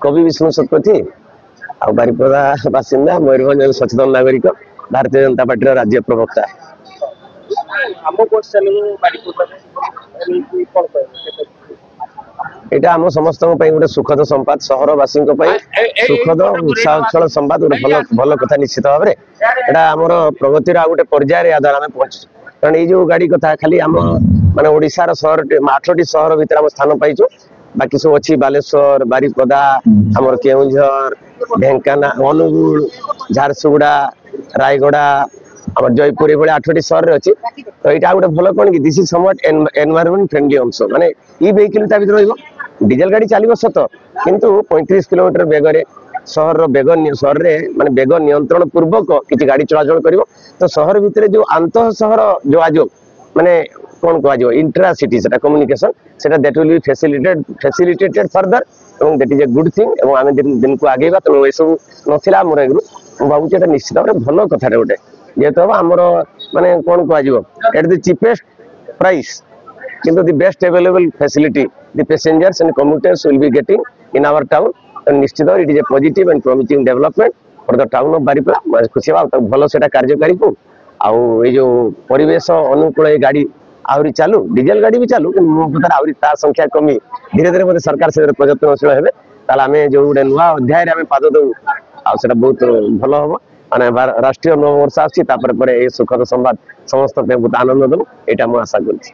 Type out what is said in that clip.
कवि विष्णु शतपथी आ बारिपदा बासिंदा मयूरभंज सचेतन नागरिक भारतीय जनता पार्टी राज्य प्रवक्ता। एटा आम समस्त गोटे सुखद संवाद सहरवासी सुखद उत्साहल संवाद गोटे भल भल कथा निश्चित भाव में एटा आमर प्रगतिर आ गोटे पर्यायर द्वारा आम पहुंचु कारण ये जो गाड़ी कथा खाली आम माने ओडिशार शहर 8टी शहर भीतर आम स्थान पाइछु बाकी सब अच्छी बालेश्वर बारिपदा आमर केउझर ढेंकानाल अनुगुल झारसुगुड़ा रायगड़ा आम जयपुर ये 8टी शहर में अच्छी तो यहाँ गोटे भल कौन कि this is somewhat environment friendly अंश माने ई वेहिकल ता भीतर रहिबो डीजेल गाड़ी चलो सत किंतु 35 किलोमीटर बेगर सहर बेग सहर में माने बेग नियंत्रण पूर्वक किसी गाड़ी चलाचल कर तो सहर भितर जो आंत सहर जोगाजोग माने कौन कह इंट्रा सिटी से कम्युनिकेशन से that will be facilitated further और that is a good thing और आम दिन को आगे तेणु ये सब नाला मोर मुझे भावी निश्चित भाव में भल कथा गोटे जेहेतु हम आमर माने कौन कह एट द चीपेस्ट प्राइस किंतु the best available facility the passengers and commuters will be getting in our town and निश्चित it is a positive and promising development for the town of Baripada खुशी बा भल से कार्यकारी को आउ ये जो परिवेश अनुकूल ये गाड़ी आहरी चालू डीजेल गाड़ी भी चालू मो कथार आहरी ता संख्या कमी धीरे धीरे मतलब सरकार से प्रयत्नशील हेबे ताले आमे जो गोटे नुआ अध्याय रे आमे पाद दउ आ सेटा बहुत भल हम माने राष्ट्रीय नववर्ष आसी तापर ये सुखद संवाद समस्त बहुत आनंद दउ एटा मो आशा करछि।